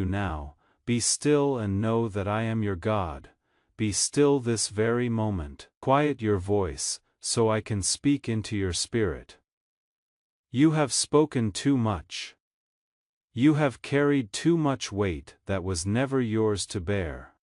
you now, be still and know that I am your God. Be still this very moment. Quiet your voice, so I can speak into your spirit. You have spoken too much. You have carried too much weight that was never yours to bear.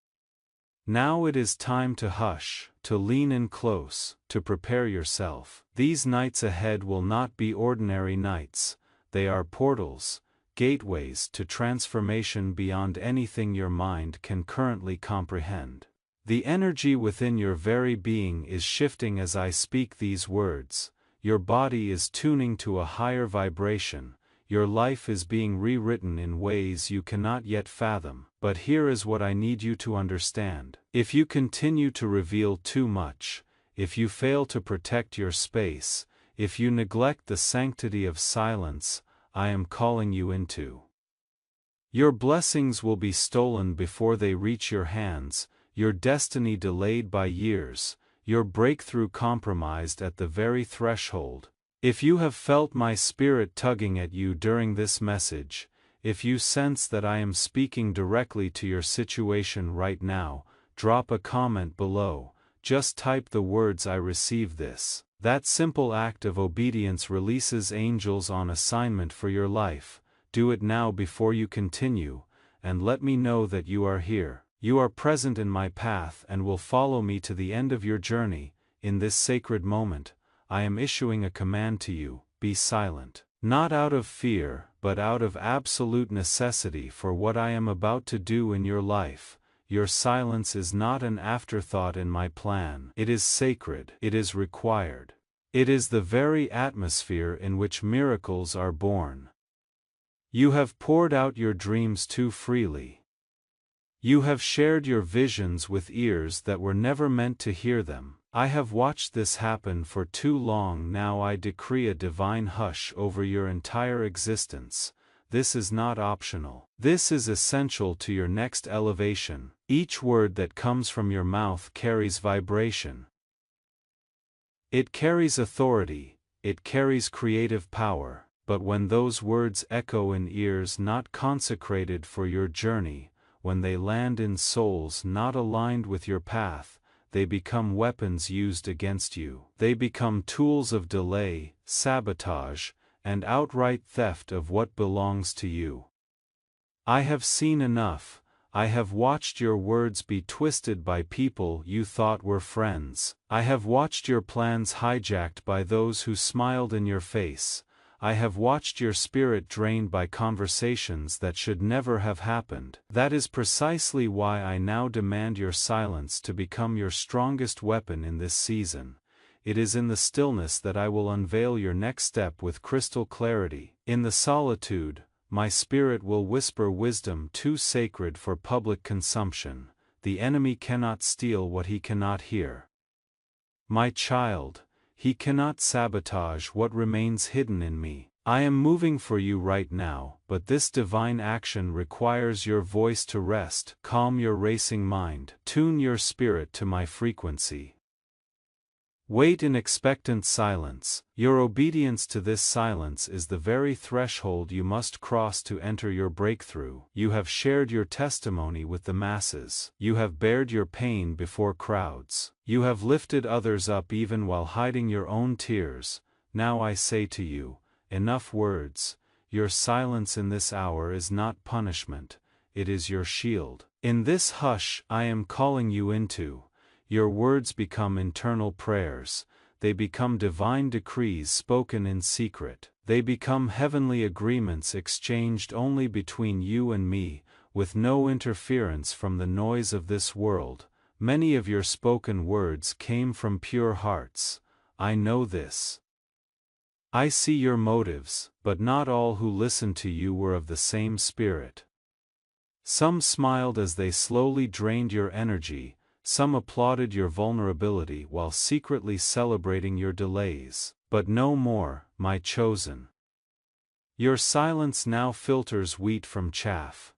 Now it is time to hush, to lean in close, to prepare yourself. These nights ahead will not be ordinary nights, they are portals, gateways to transformation beyond anything your mind can currently comprehend. The energy within your very being is shifting as I speak these words, your body is tuning to a higher vibration. Your life is being rewritten in ways you cannot yet fathom, but here is what I need you to understand. If you continue to reveal too much, if you fail to protect your space, if you neglect the sanctity of silence, I am calling you into. Your blessings will be stolen before they reach your hands, your destiny delayed by years, your breakthrough compromised at the very threshold. If you have felt my spirit tugging at you during this message, if you sense that I am speaking directly to your situation right now, drop a comment below, just type the words "I receive this." That simple act of obedience releases angels on assignment for your life. Do it now before you continue, and let me know that you are here. You are present in my path and will follow me to the end of your journey. In this sacred moment, I am issuing a command to you, be silent. Not out of fear, but out of absolute necessity for what I am about to do in your life. Your silence is not an afterthought in my plan. It is sacred. It is required. It is the very atmosphere in which miracles are born. You have poured out your dreams too freely. You have shared your visions with ears that were never meant to hear them. I have watched this happen for too long. Now I decree a divine hush over your entire existence. This is not optional. This is essential to your next elevation. Each word that comes from your mouth carries vibration. It carries authority, it carries creative power, but when those words echo in ears not consecrated for your journey, when they land in souls not aligned with your path, they become weapons used against you. They become tools of delay, sabotage, and outright theft of what belongs to you. I have seen enough. I have watched your words be twisted by people you thought were friends. I have watched your plans hijacked by those who smiled in your face. I have watched your spirit drained by conversations that should never have happened. That is precisely why I now demand your silence to become your strongest weapon in this season. It is in the stillness that I will unveil your next step with crystal clarity. In the solitude, my spirit will whisper wisdom too sacred for public consumption. The enemy cannot steal what he cannot hear. My child, he cannot sabotage what remains hidden in me. I am moving for you right now, but this divine action requires your voice to rest. Calm your racing mind. Tune your spirit to my frequency. Wait in expectant silence. Your obedience to this silence is the very threshold you must cross to enter your breakthrough. You have shared your testimony with the masses. You have bared your pain before crowds. You have lifted others up even while hiding your own tears. Now I say to you, enough words. Your silence in this hour is not punishment, it is your shield. In this hush I am calling you into. Your words become internal prayers, they become divine decrees spoken in secret, they become heavenly agreements exchanged only between you and me, with no interference from the noise of this world. Many of your spoken words came from pure hearts. I know this. I see your motives, but not all who listened to you were of the same spirit. Some smiled as they slowly drained your energy. Some applauded your vulnerability while secretly celebrating your delays. But no more, my chosen. Your silence now filters wheat from chaff.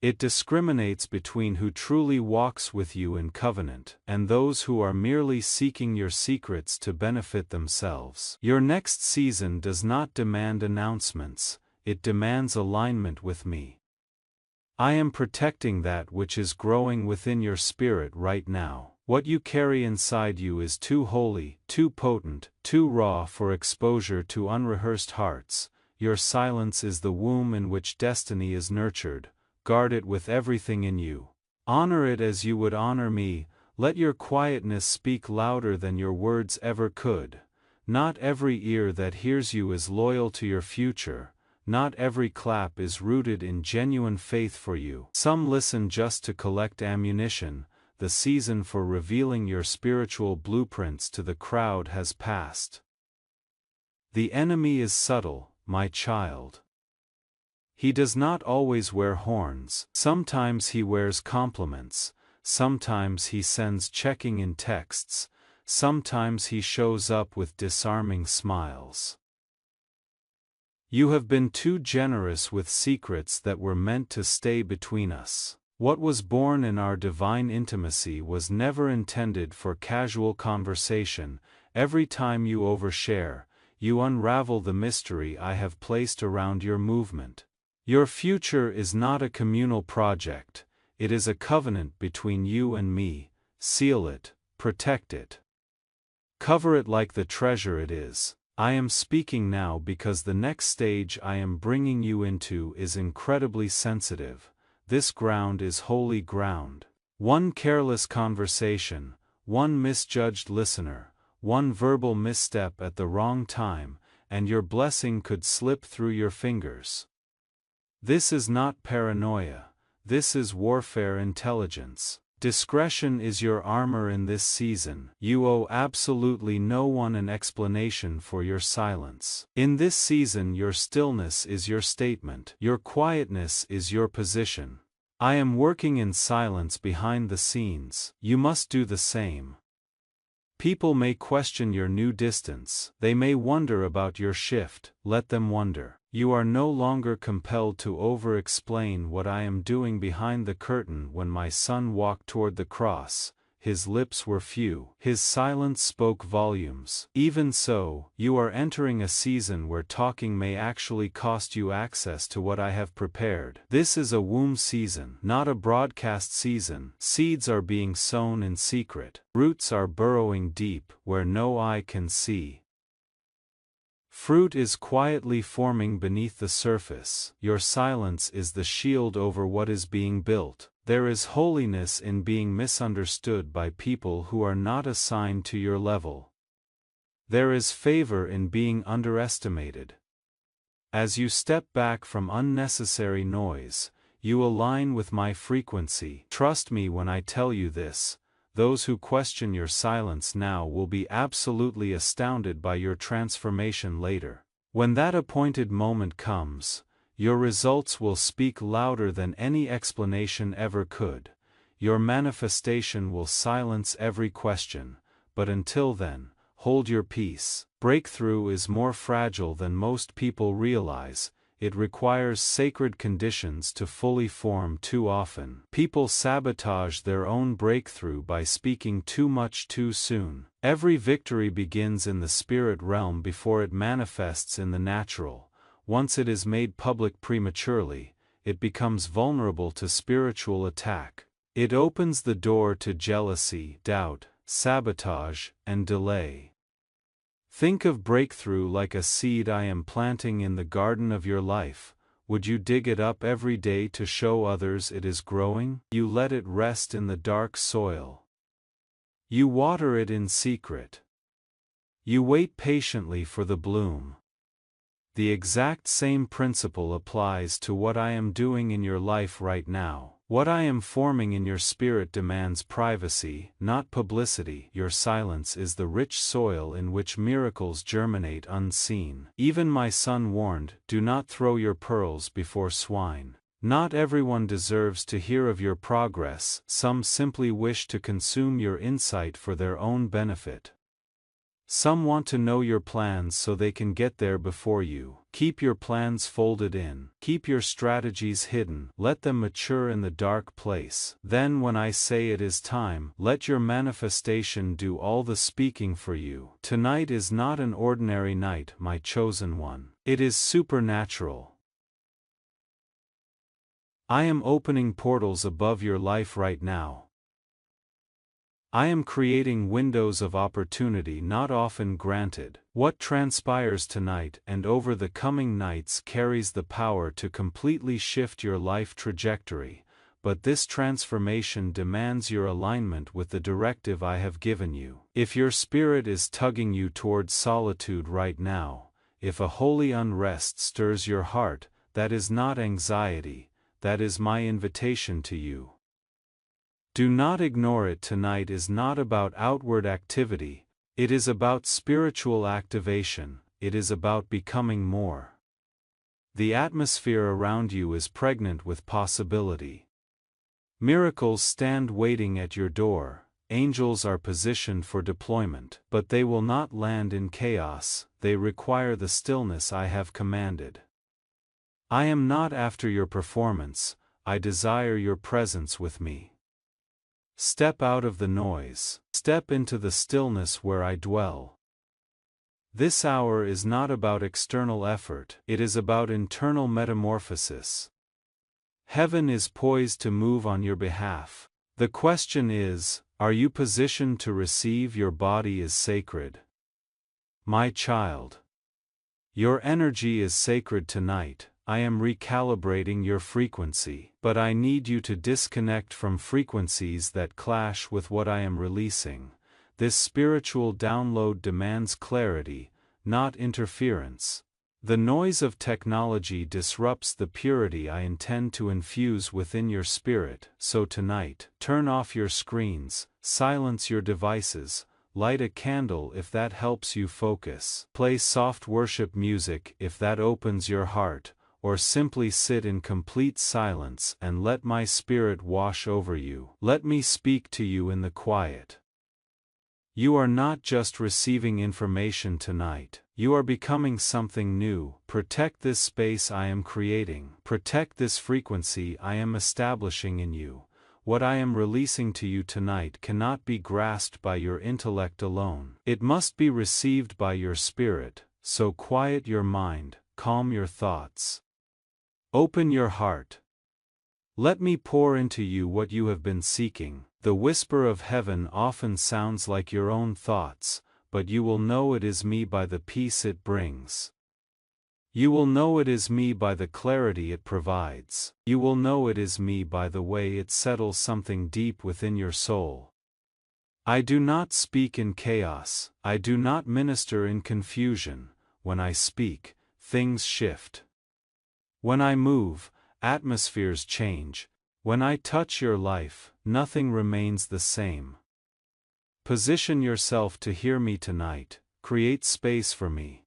It discriminates between who truly walks with you in covenant and those who are merely seeking your secrets to benefit themselves. Your next season does not demand announcements, it demands alignment with me. I am protecting that which is growing within your spirit right now. What you carry inside you is too holy, too potent, too raw for exposure to unrehearsed hearts. Your silence is the womb in which destiny is nurtured. Guard it with everything in you. Honor it as you would honor me. Let your quietness speak louder than your words ever could. Not every ear that hears you is loyal to your future. Not every clap is rooted in genuine faith for you. Some listen just to collect ammunition. The season for revealing your spiritual blueprints to the crowd has passed. The enemy is subtle, my child. He does not always wear horns. Sometimes he wears compliments. Sometimes he sends checking-in texts. Sometimes he shows up with disarming smiles. You have been too generous with secrets that were meant to stay between us. What was born in our divine intimacy was never intended for casual conversation. Every time you overshare, you unravel the mystery I have placed around your movement. Your future is not a communal project, it is a covenant between you and me. Seal it, protect it. Cover it like the treasure it is. I am speaking now because the next stage I am bringing you into is incredibly sensitive. This ground is holy ground. One careless conversation, one misjudged listener, one verbal misstep at the wrong time, and your blessing could slip through your fingers. This is not paranoia, this is warfare intelligence. Discretion is your armor in this season. You owe absolutely no one an explanation for your silence. In this season, your stillness is your statement. Your quietness is your position. I am working in silence behind the scenes. You must do the same. People may question your new distance. They may wonder about your shift. Let them wonder. You are no longer compelled to over-explain what I am doing behind the curtain. When my son walked toward the cross, his lips were few. His silence spoke volumes. Even so, you are entering a season where talking may actually cost you access to what I have prepared. This is a womb season, not a broadcast season. Seeds are being sown in secret. Roots are burrowing deep, where no eye can see. Fruit is quietly forming beneath the surface. Your silence is the shield over what is being built. There is holiness in being misunderstood by people who are not assigned to your level. There is favor in being underestimated. As you step back from unnecessary noise, you align with my frequency. Trust me when I tell you this. Those who question your silence now will be absolutely astounded by your transformation later. When that appointed moment comes, your results will speak louder than any explanation ever could. Your manifestation will silence every question, but until then, hold your peace. Breakthrough is more fragile than most people realize. It requires sacred conditions to fully form. Too often, people sabotage their own breakthrough by speaking too much too soon. Every victory begins in the spirit realm before it manifests in the natural. Once it is made public prematurely, it becomes vulnerable to spiritual attack. It opens the door to jealousy, doubt, sabotage, and delay. Think of breakthrough like a seed I am planting in the garden of your life. Would you dig it up every day to show others it is growing? You let it rest in the dark soil. You water it in secret. You wait patiently for the bloom. The exact same principle applies to what I am doing in your life right now. What I am forming in your spirit demands privacy, not publicity. Your silence is the rich soil in which miracles germinate unseen. Even my son warned, do not throw your pearls before swine. Not everyone deserves to hear of your progress. Some simply wish to consume your insight for their own benefit. Some want to know your plans so they can get there before you. Keep your plans folded in. Keep your strategies hidden. Let them mature in the dark place. Then when I say it is time, let your manifestation do all the speaking for you. Tonight is not an ordinary night, my chosen one. It is supernatural. I am opening portals above your life right now. I am creating windows of opportunity not often granted. What transpires tonight and over the coming nights carries the power to completely shift your life trajectory, but this transformation demands your alignment with the directive I have given you. If your spirit is tugging you towards solitude right now, if a holy unrest stirs your heart, that is not anxiety, that is my invitation to you. Do not ignore it. Tonight is not about outward activity, it is about spiritual activation, it is about becoming more. The atmosphere around you is pregnant with possibility. Miracles stand waiting at your door, angels are positioned for deployment, but they will not land in chaos, they require the stillness I have commanded. I am not after your performance, I desire your presence with me. Step out of the noise, step into the stillness where I dwell. This hour is not about external effort, it is about internal metamorphosis. Heaven is poised to move on your behalf. The question is, are you positioned to receive? Your body is sacred. My child. Your energy is sacred tonight. I am recalibrating your frequency, but I need you to disconnect from frequencies that clash with what I am releasing. This spiritual download demands clarity, not interference. The noise of technology disrupts the purity I intend to infuse within your spirit, so tonight, turn off your screens, silence your devices, light a candle if that helps you focus, play soft worship music if that opens your heart, or simply sit in complete silence and let my spirit wash over you. Let me speak to you in the quiet. You are not just receiving information tonight, you are becoming something new. Protect this space I am creating. Protect this frequency I am establishing in you. What I am releasing to you tonight cannot be grasped by your intellect alone. It must be received by your spirit, so quiet your mind, calm your thoughts. Open your heart. Let me pour into you what you have been seeking. The whisper of heaven often sounds like your own thoughts, but you will know it is me by the peace it brings. You will know it is me by the clarity it provides. You will know it is me by the way it settles something deep within your soul. I do not speak in chaos, I do not minister in confusion. When I speak, things shift. When I move, atmospheres change. When I touch your life, nothing remains the same. Position yourself to hear me tonight, create space for me.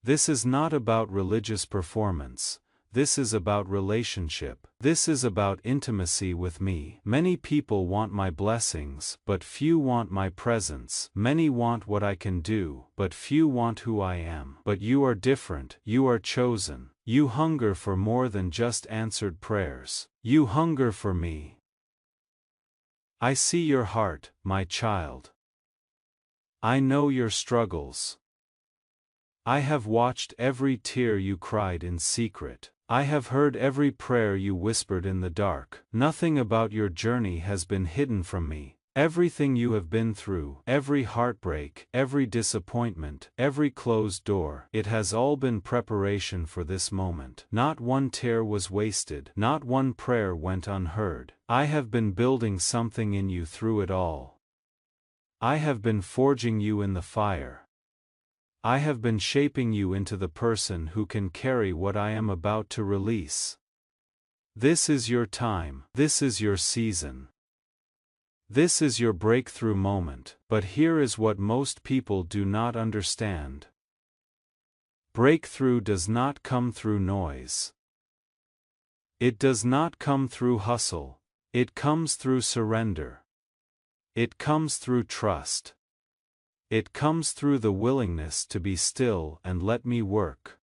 This is not about religious performance, this is about relationship. This is about intimacy with me. Many people want my blessings, but few want my presence. Many want what I can do, but few want who I am. But you are different, you are chosen. You hunger for more than just answered prayers. You hunger for me. I see your heart, my child. I know your struggles. I have watched every tear you cried in secret. I have heard every prayer you whispered in the dark. Nothing about your journey has been hidden from me. Everything you have been through, every heartbreak, every disappointment, every closed door, it has all been preparation for this moment. Not one tear was wasted, not one prayer went unheard. I have been building something in you through it all. I have been forging you in the fire. I have been shaping you into the person who can carry what I am about to release. This is your time, this is your season. This is your breakthrough moment, but here is what most people do not understand. Breakthrough does not come through noise. It does not come through hustle, it comes through surrender. It comes through trust. It comes through the willingness to be still and let me work.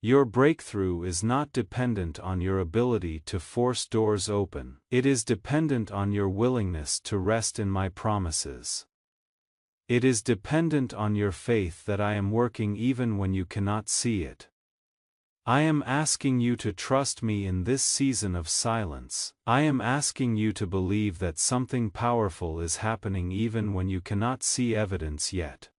Your breakthrough is not dependent on your ability to force doors open. It is dependent on your willingness to rest in my promises. It is dependent on your faith that I am working even when you cannot see it. I am asking you to trust me in this season of silence. I am asking you to believe that something powerful is happening even when you cannot see evidence yet.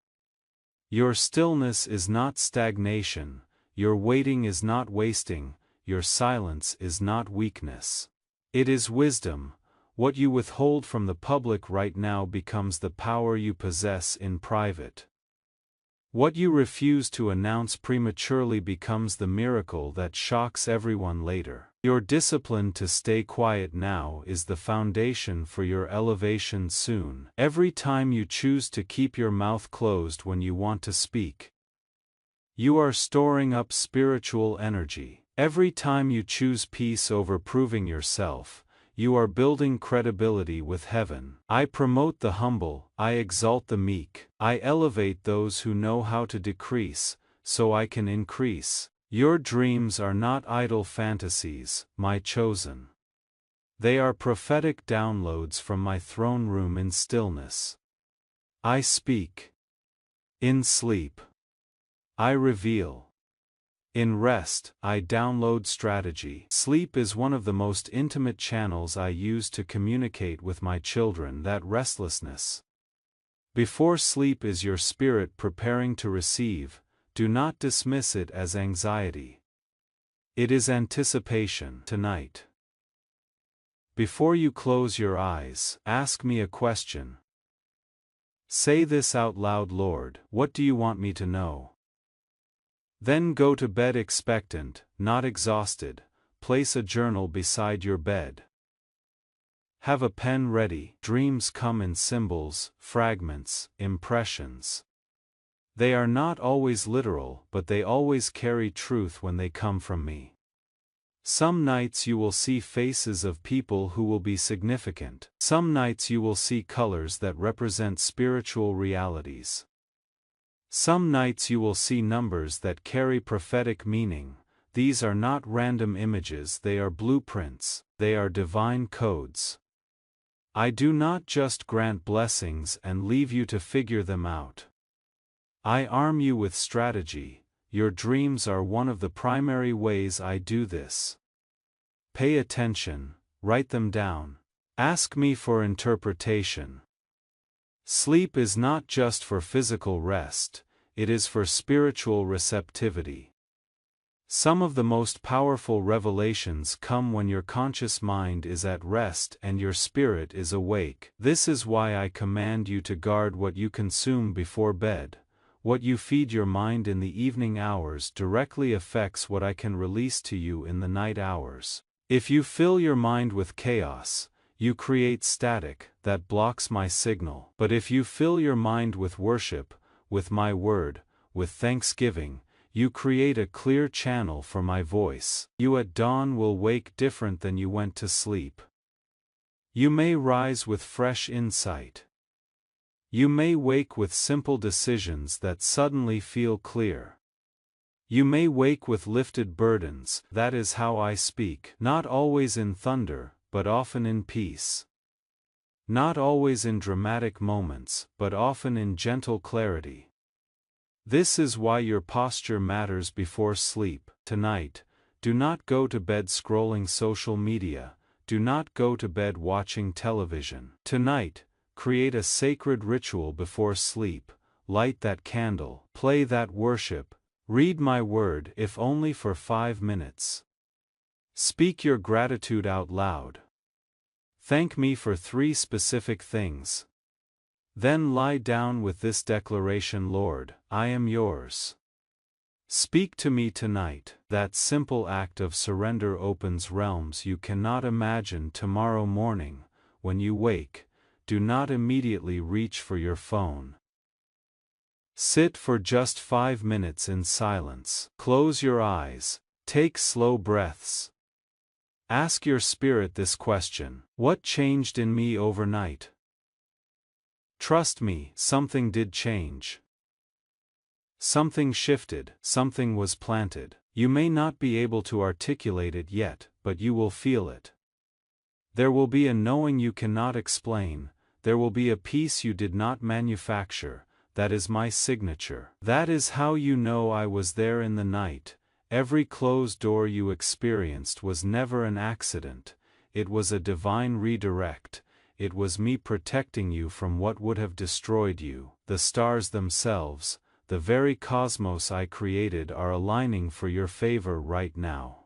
Your stillness is not stagnation, your waiting is not wasting, your silence is not weakness. It is wisdom. What you withhold from the public right now becomes the power you possess in private. What you refuse to announce prematurely becomes the miracle that shocks everyone later. Your discipline to stay quiet now is the foundation for your elevation soon. Every time you choose to keep your mouth closed when you want to speak, you are storing up spiritual energy. Every time you choose peace over proving yourself, you are building credibility with heaven. I promote the humble, I exalt the meek, I elevate those who know how to decrease, so I can increase. Your dreams are not idle fantasies, my chosen. They are prophetic downloads from my throne room in stillness. I speak. In sleep, I reveal. In rest, I download strategy. Sleep is one of the most intimate channels I use to communicate with my children. That restlessness before sleep is your spirit preparing to receive. Do not dismiss it as anxiety. It is anticipation. Tonight, before you close your eyes, ask me a question. Say this out loud: Lord, what do you want me to know? Then go to bed expectant, not exhausted. Place a journal beside your bed. Have a pen ready. Dreams come in symbols, fragments, impressions. They are not always literal, but they always carry truth when they come from me. Some nights you will see faces of people who will be significant. Some nights you will see colors that represent spiritual realities. Some nights you will see numbers that carry prophetic meaning. These are not random images, they are blueprints, they are divine codes. I do not just grant blessings and leave you to figure them out. I arm you with strategy. Your dreams are one of the primary ways I do this. Pay attention, write them down. Ask me for interpretation. Sleep is not just for physical rest, it is for spiritual receptivity. Some of the most powerful revelations come when your conscious mind is at rest and your spirit is awake. This is why I command you to guard what you consume before bed. What you feed your mind in the evening hours directly affects what I can release to you in the night hours. If you fill your mind with chaos, you create static that blocks my signal. But if you fill your mind with worship, with my word, with thanksgiving, you create a clear channel for my voice. You at dawn will wake different than you went to sleep. You may rise with fresh insight. You may wake with simple decisions that suddenly feel clear. You may wake with lifted burdens. That is how I speak. Not always in thunder, but often in peace. Not always in dramatic moments, but often in gentle clarity. This is why your posture matters before sleep. Tonight, do not go to bed scrolling social media, do not go to bed watching television. Tonight, create a sacred ritual before sleep, light that candle, play that worship, read my word if only for 5 minutes. Speak your gratitude out loud. Thank me for 3 specific things. Then lie down with this declaration: Lord, I am yours. Speak to me tonight. That simple act of surrender opens realms you cannot imagine. Tomorrow morning, when you wake, do not immediately reach for your phone. Sit for just 5 minutes in silence. Close your eyes, take slow breaths. Ask your spirit this question: what changed in me overnight? Trust me, something did change. Something shifted, something was planted. You may not be able to articulate it yet, but you will feel it. There will be a knowing you cannot explain, there will be a peace you did not manufacture. That is my signature. That is how you know I was there in the night, Every closed door you experienced was never an accident, it was a divine redirect. It was me protecting you from what would have destroyed you. The stars themselves, the very cosmos I created, are aligning for your favor right now.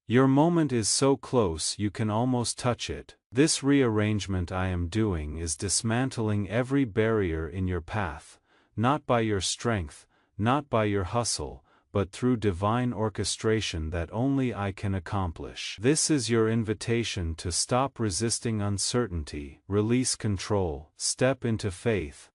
Your moment is so close you can almost touch it. This rearrangement I am doing is dismantling every barrier in your path, not by your strength, not by your hustle, but through divine orchestration that only I can accomplish. This is your invitation to stop resisting uncertainty, release control, step into faith.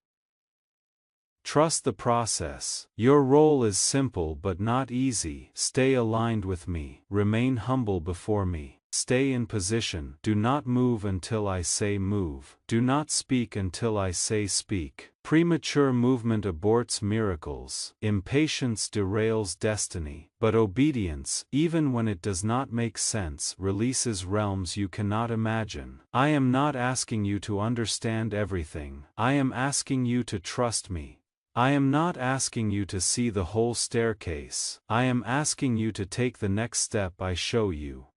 Trust the process. Your role is simple but not easy. Stay aligned with me. Remain humble before me. Stay in position. Do not move until I say move. Do not speak until I say speak. Premature movement aborts miracles. Impatience derails destiny. But obedience, even when it does not make sense, releases realms you cannot imagine. I am not asking you to understand everything. I am asking you to trust me. I am not asking you to see the whole staircase. I am asking you to take the next step I show you.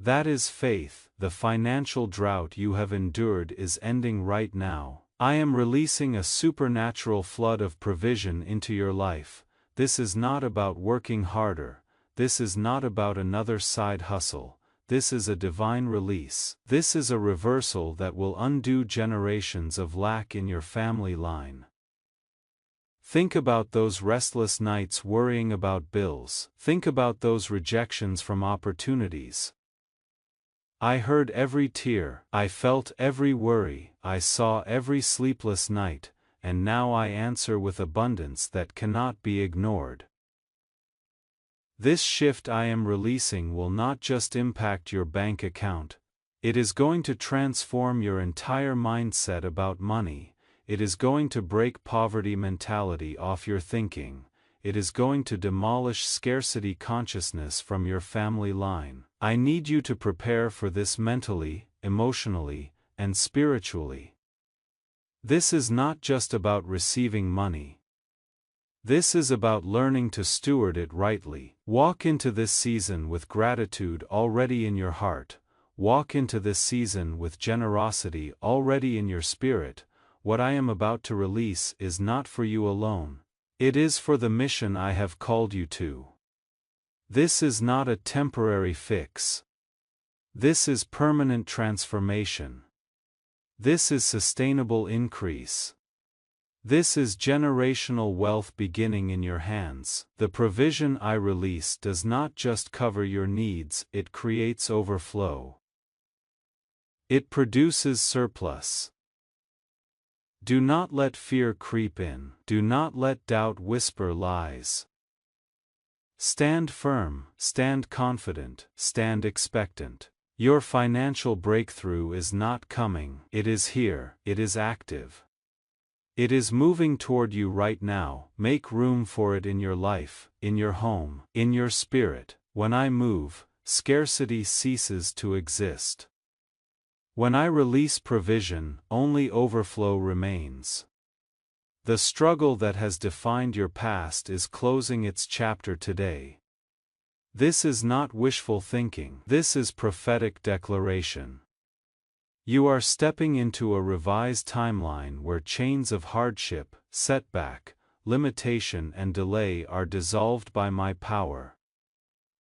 That is faith. The financial drought you have endured is ending right now. I am releasing a supernatural flood of provision into your life. This is not about working harder. This is not about another side hustle. This is a divine release. This is a reversal that will undo generations of lack in your family line. Think about those restless nights worrying about bills. Think about those rejections from opportunities. I heard every tear, I felt every worry, I saw every sleepless night, and now I answer with abundance that cannot be ignored. This shift I am releasing will not just impact your bank account, it is going to transform your entire mindset about money. It is going to break poverty mentality off your thinking. It is going to demolish scarcity consciousness from your family line. I need you to prepare for this mentally, emotionally, and spiritually. This is not just about receiving money. This is about learning to steward it rightly. Walk into this season with gratitude already in your heart. Walk into this season with generosity already in your spirit. What I am about to release is not for you alone. It is for the mission I have called you to. This is not a temporary fix. This is permanent transformation. This is sustainable increase. This is generational wealth beginning in your hands. The provision I release does not just cover your needs, it creates overflow. It produces surplus. Do not let fear creep in. Do not let doubt whisper lies. Stand firm, stand confident, stand expectant. Your financial breakthrough is not coming. It is here. It is active. It is moving toward you right now. Make room for it in your life, in your home, in your spirit. When I move, scarcity ceases to exist. When I release provision, only overflow remains. The struggle that has defined your past is closing its chapter today. This is not wishful thinking. This is prophetic declaration. You are stepping into a revised timeline where chains of hardship, setback, limitation and delay are dissolved by my power.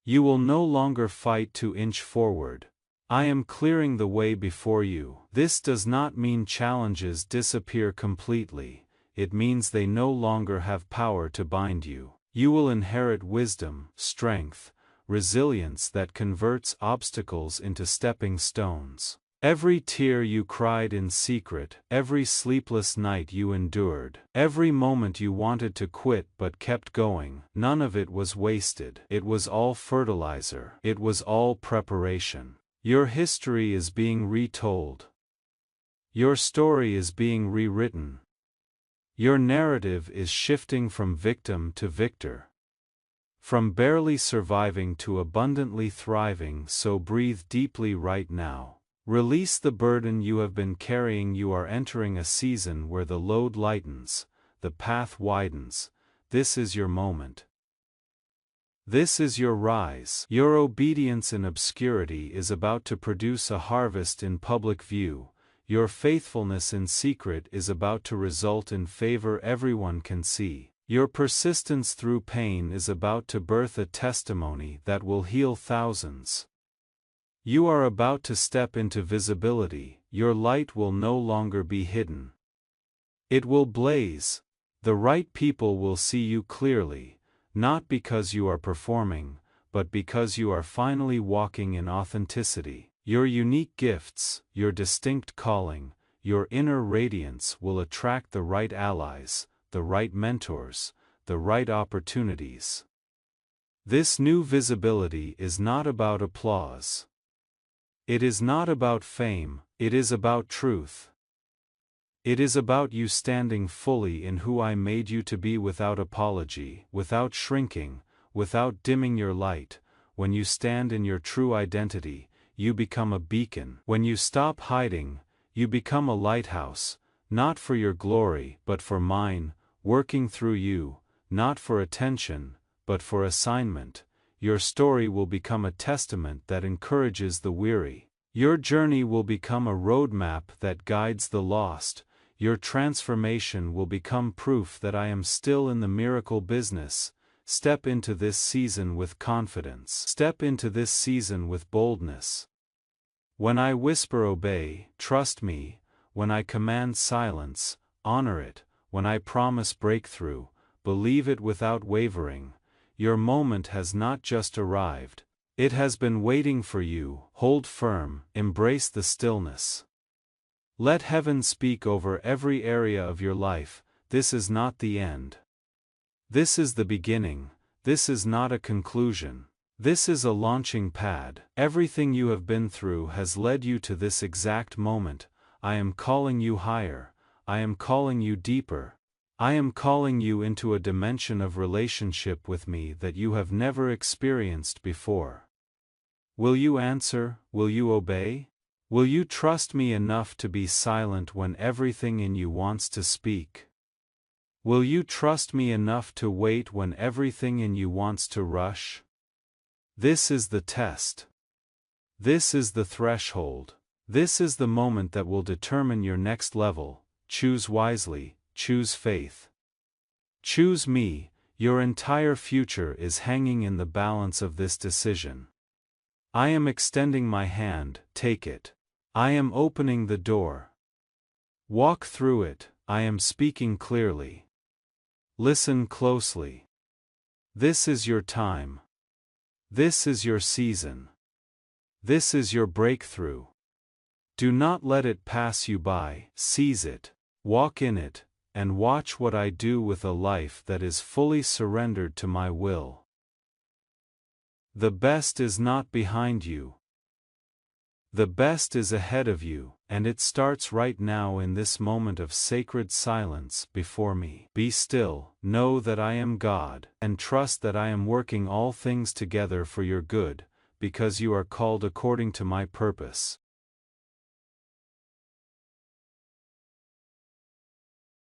You will no longer fight to inch forward. I am clearing the way before you. This does not mean challenges disappear completely, it means they no longer have power to bind you. You will inherit wisdom, strength, resilience that converts obstacles into stepping stones. Every tear you cried in secret, every sleepless night you endured, every moment you wanted to quit but kept going, none of it was wasted. It was all fertilizer. It was all preparation. Your history is being retold. Your story is being rewritten. Your narrative is shifting from victim to victor. From barely surviving to abundantly thriving, so breathe deeply right now. Release the burden you have been carrying. You are entering a season where the load lightens, the path widens. This is your moment. This is your rise. Your obedience in obscurity is about to produce a harvest in public view. Your faithfulness in secret is about to result in favor everyone can see. Your persistence through pain is about to birth a testimony that will heal thousands. You are about to step into visibility. Your light will no longer be hidden. It will blaze. The right people will see you clearly, not because you are performing, but because you are finally walking in authenticity. Your unique gifts, your distinct calling, your inner radiance will attract the right allies, the right mentors, the right opportunities. This new visibility is not about applause. It is not about fame, it is about truth. It is about you standing fully in who I made you to be without apology, without shrinking, without dimming your light. When you stand in your true identity, you become a beacon. When you stop hiding, you become a lighthouse, not for your glory but for mine, working through you, not for attention, but for assignment. Your story will become a testament that encourages the weary. Your journey will become a roadmap that guides the lost. Your transformation will become proof that I am still in the miracle business. Step into this season with confidence. Step into this season with boldness. When I whisper obey, trust me. When I command silence, honor it. When I promise breakthrough, believe it without wavering. Your moment has not just arrived. It has been waiting for you. Hold firm, embrace the stillness. Let heaven speak over every area of your life. This is not the end. This is the beginning. This is not a conclusion. This is a launching pad. Everything you have been through has led you to this exact moment. I am calling you higher. I am calling you deeper. I am calling you into a dimension of relationship with me that you have never experienced before. Will you answer? Will you obey? Will you trust me enough to be silent when everything in you wants to speak? Will you trust me enough to wait when everything in you wants to rush? This is the test. This is the threshold. This is the moment that will determine your next level. Choose wisely, choose faith. Choose me. Your entire future is hanging in the balance of this decision. I am extending my hand, take it. I am opening the door. Walk through it. I am speaking clearly. Listen closely. This is your time. This is your season. This is your breakthrough. Do not let it pass you by. Seize it, walk in it, and watch what I do with a life that is fully surrendered to my will. The best is not behind you. The best is ahead of you, and it starts right now in this moment of sacred silence before me. Be still, know that I am God, and trust that I am working all things together for your good, because you are called according to my purpose.